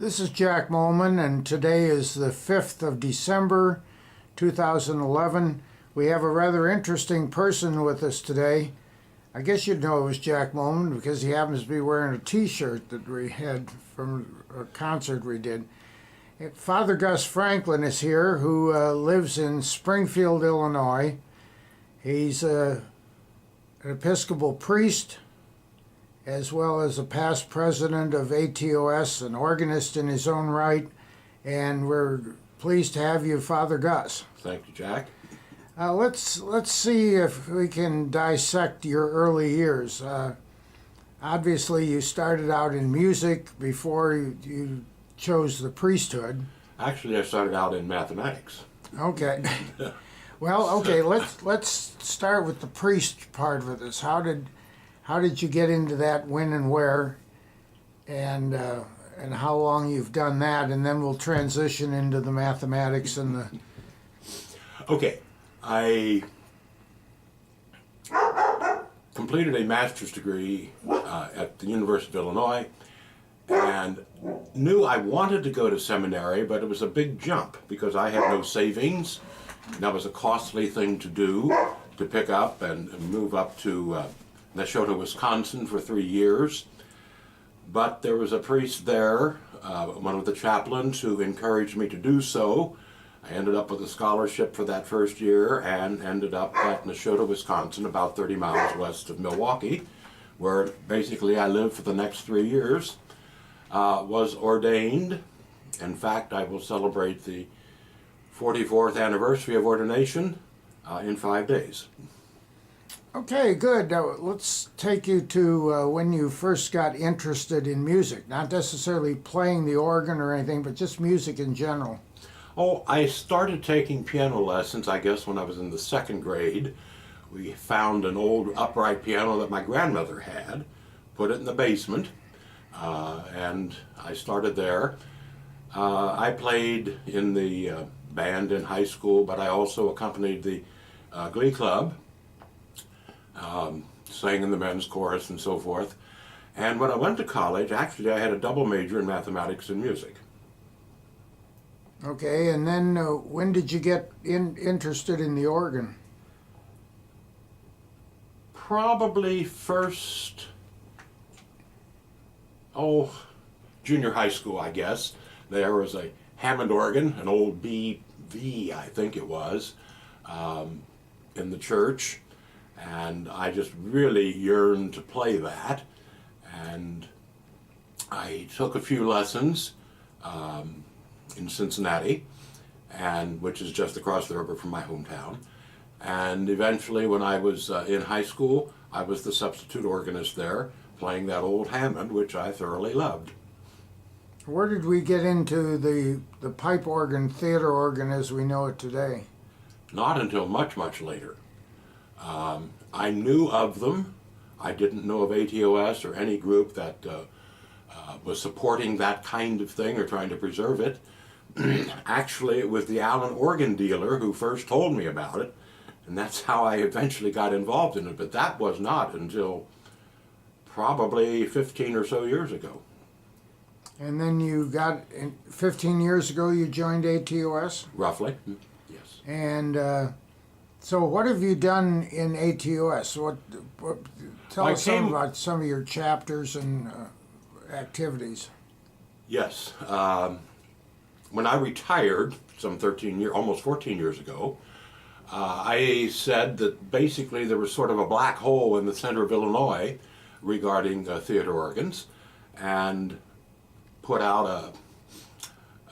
This is Jack Moelmann, and today is the 5th of December, 2011. We have a rather interesting person with us today. I guess you'd know it was Jack Moelmann because he happens to be wearing a t-shirt that we had from a concert we did. Father Gus Franklin is here, who lives in Springfield, Illinois. He's an Episcopal priest, as well as a past president of ATOS, an organist in his own right, and we're pleased to have you, Father Gus. Thank you, Jack. Let's see if we can dissect your early years. Obviously, you started out in music before you chose the priesthood. Actually, I started out in mathematics. Okay. Well, okay. Let's start with the priest part of this. How did you get into that? When and where? And how long you've done that? And then we'll transition into the mathematics and the. Okay, I completed a master's degree at the University of Illinois, and knew I wanted to go to seminary, but it was a big jump because I had no savings. That was a costly thing to do, to pick up and move up to Nashotah, Wisconsin for 3 years. But there was a priest there, one of the chaplains, who encouraged me to do so. I ended up with a scholarship for that first year and ended up at Nashotah, Wisconsin, about 30 miles west of Milwaukee, where basically I lived for the next 3 years. Was ordained. In fact, I will celebrate the 44th anniversary of ordination in 5 days. Okay, good. Let's take you to when you first got interested in music. Not necessarily playing the organ or anything, but just music in general. Oh, I started taking piano lessons, I guess, when I was in the 2nd grade. We found an old upright piano that my grandmother had, put it in the basement, and I started there. I played in the band in high school, but I also accompanied the glee club, sang in the men's chorus and so forth. And when I went to college, actually I had a double major in mathematics and music. Okay, and then when did you get interested in the organ? Probably first, junior high school, I guess. There was a Hammond organ, an old BV, I think it was, in the church. And I just really yearned to play that. And I took a few lessons in Cincinnati, which is just across the river from my hometown. And eventually, when I was in high school, I was the substitute organist there, playing that old Hammond, which I thoroughly loved. Where did we get into the pipe organ, theater organ as we know it today? Not until much, much later. I knew of them. I didn't know of ATOS or any group that was supporting that kind of thing or trying to preserve it. Actually, it was the Allen organ dealer who first told me about it, and that's how I eventually got involved in it. But that was not until probably 15 or so years ago. And then 15 years ago, you joined ATOS? Roughly, yes. And so what have you done in ATOS? Tell us about some of your chapters and activities. Yes. When I retired some almost 14 years ago, I said that basically there was sort of a black hole in the center of Illinois regarding theater organs, and put out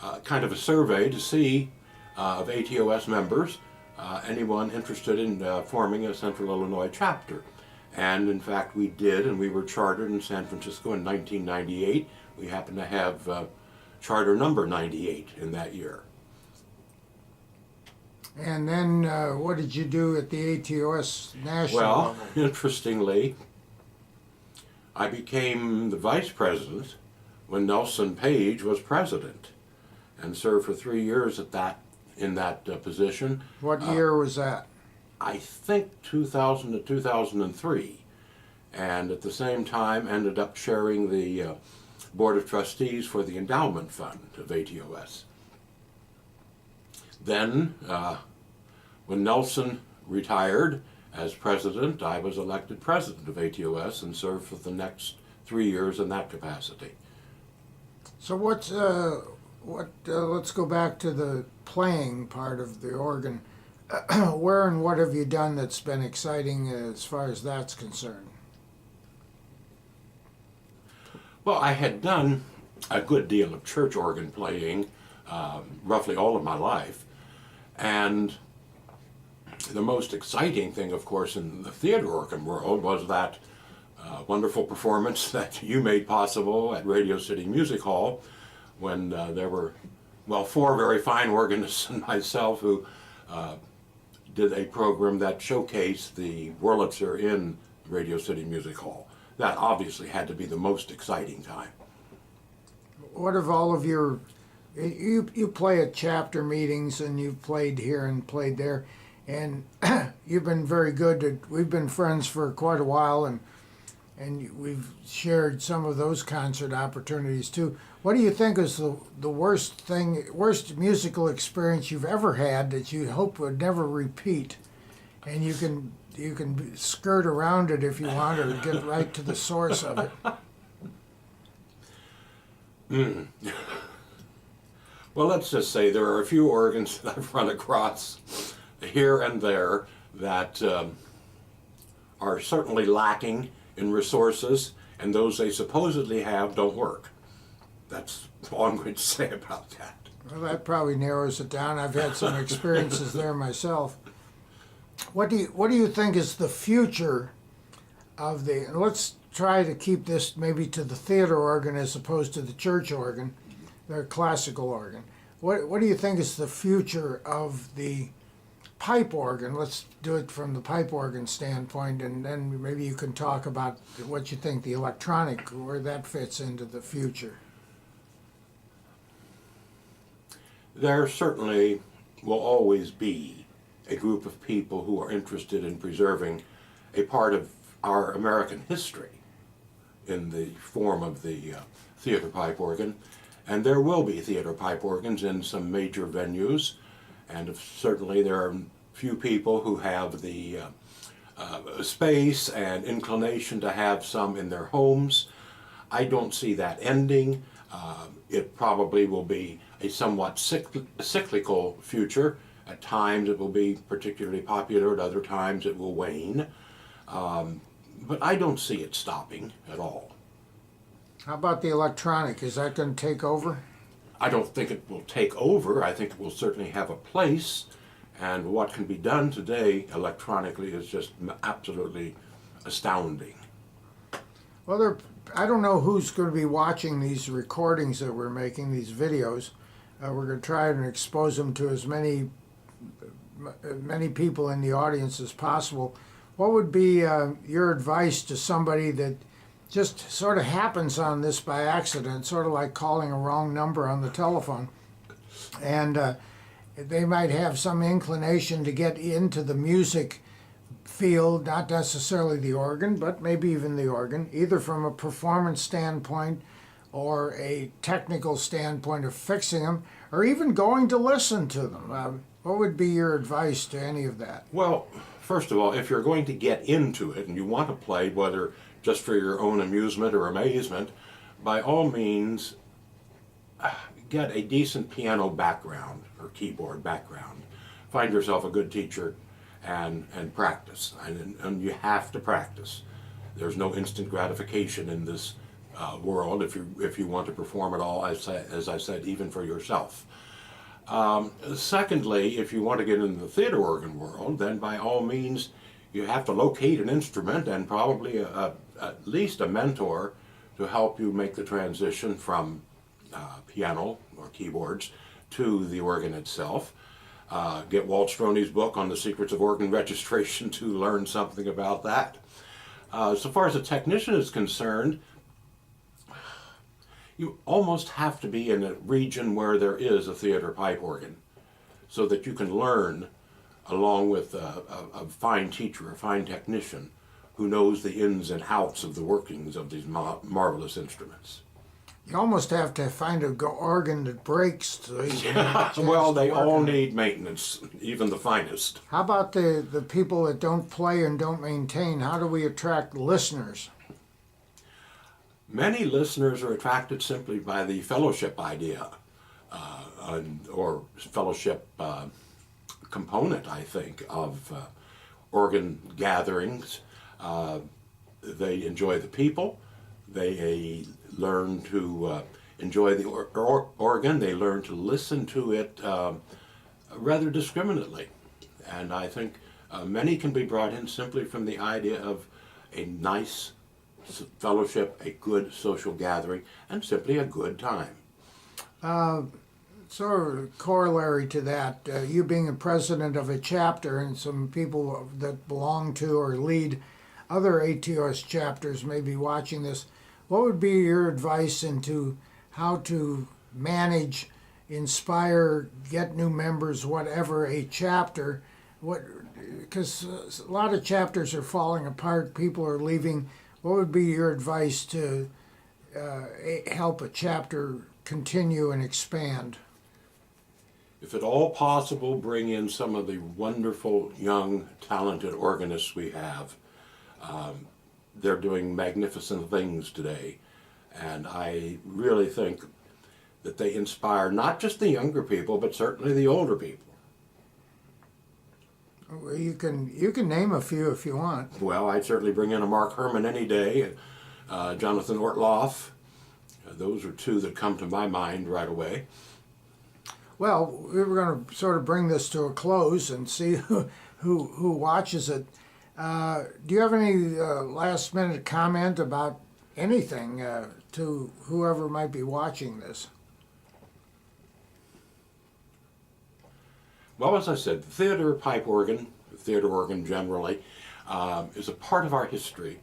a kind of a survey to see of ATOS members anyone interested in forming a Central Illinois chapter. And in fact we did, and we were chartered in San Francisco in 1998. We happened to have charter number 98 in that year. And then what did you do at the ATOS national level? Well, interestingly, I became the vice president when Nelson Page was president, and served for 3 years in that position. What year was that? I think 2000 to 2003, and at the same time ended up sharing the Board of Trustees for the Endowment Fund of ATOS. Then, when Nelson retired as president, I was elected president of ATOS and served for the next 3 years in that capacity. So let's go back to the playing part of the organ. Where and what have you done that's been exciting as far as that's concerned? Well, I had done a good deal of church organ playing roughly all of my life. And the most exciting thing, of course, in the theater organ world was that wonderful performance that you made possible at Radio City Music Hall when there were, well, 4 very fine organists and myself who did a program that showcased the Wurlitzer in Radio City Music Hall. That obviously had to be the most exciting time. What of all of your, you play at chapter meetings and you've played here and played there, and you've been very good. We've been friends for quite a while, and we've shared some of those concert opportunities too. What do you think is the worst musical experience you've ever had that you hope would never repeat? And you can skirt around it if you want, or get right to the source of it. Well, let's just say there are a few organs that I've run across here and there that are certainly lacking in resources, and those they supposedly have don't work. That's all I'm going to say about that. Well, that probably narrows it down. I've had some experiences there myself. What do you think is the future of the? Let's try to keep this maybe to the theater organ as opposed to the church organ, the classical organ. What do you think is the future of the pipe organ? Let's do it from the pipe organ standpoint, and then maybe you can talk about what you think the electronic, where that fits into the future. There certainly will always be a group of people who are interested in preserving a part of our American history in the form of the theater pipe organ. And there will be theater pipe organs in some major venues, and certainly there are few people who have the space and inclination to have some in their homes. I don't see that ending. It probably will be a somewhat cyclical future. At times it will be particularly popular, at other times it will wane. But I don't see it stopping at all. How about the electronic? Is that going to take over? I don't think it will take over. I think it will certainly have a place. And what can be done today electronically is just absolutely astounding. Well, I don't know who's going to be watching these recordings that we're making, these videos. We're going to try and expose them to as many people in the audience as possible. What would be your advice to somebody that just sort of happens on this by accident, sort of like calling a wrong number on the telephone, and they might have some inclination to get into the music field, not necessarily the organ, but maybe even the organ, either from a performance standpoint or a technical standpoint of fixing them, or even going to listen to them? What would be your advice to any of that? Well, first of all, if you're going to get into it and you want to play, whether just for your own amusement or amazement, by all means, get a decent piano background or keyboard background. Find yourself a good teacher and practice. And you have to practice. There's no instant gratification in this world if you want to perform at all, as I said, even for yourself. Secondly, if you want to get into the theater organ world, then by all means you have to locate an instrument and probably at least a mentor to help you make the transition from piano or keyboards to the organ itself. Get Walt Stroney's book on the secrets of organ registration to learn something about that. So far as a technician is concerned, you almost have to be in a region where there is a theater pipe organ so that you can learn along with a fine teacher, a fine technician who knows the ins and outs of the workings of these marvelous instruments. You almost have to find a organ that breaks. So you can Well, they work all on it. need maintenance, even the finest. How about the people that don't play and don't maintain? How do we attract listeners? Many listeners are attracted simply by the fellowship idea, or fellowship component, I think, of organ gatherings. They enjoy the people. They learn to enjoy the organ. They learn to listen to it rather discriminately. And I think many can be brought in simply from the idea of a nice fellowship, a good social gathering, and simply a good time. Sort of corollary to that, you being a president of a chapter and some people that belong to or lead other ATOS chapters may be watching this, what would be your advice into how to manage, inspire, get new members, whatever, a chapter? Because a lot of chapters are falling apart, people are leaving. What would be your advice to help a chapter continue and expand? If at all possible, bring in some of the wonderful, young, talented organists we have. They're doing magnificent things today, and I really think that they inspire not just the younger people, but certainly the older people. Well, you can name a few if you want. Well, I'd certainly bring in a Mark Herman any day, Jonathan Ortloff. Those are two that come to my mind right away. Well, we were going to sort of bring this to a close and see who watches it. Do you have any last minute comment about anything to whoever might be watching this? Well, as I said, the theater organ generally, is a part of our history.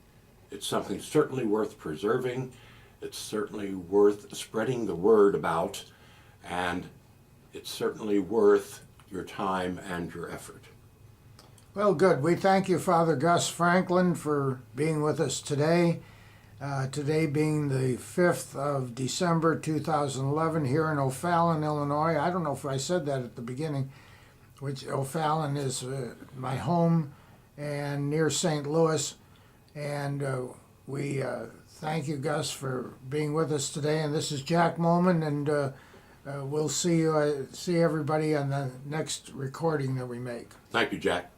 It's something certainly worth preserving. It's certainly worth spreading the word about, and it's certainly worth your time and your effort. Well, good. We thank you, Father Gus Franklin, for being with us today. Today being the 5th of December 2011 here in O'Fallon, Illinois. I don't know if I said that at the beginning, which O'Fallon is my home and near St. Louis. And we thank you, Gus, for being with us today. And this is Jack Moelmann, and we'll see everybody on the next recording that we make. Thank you, Jack.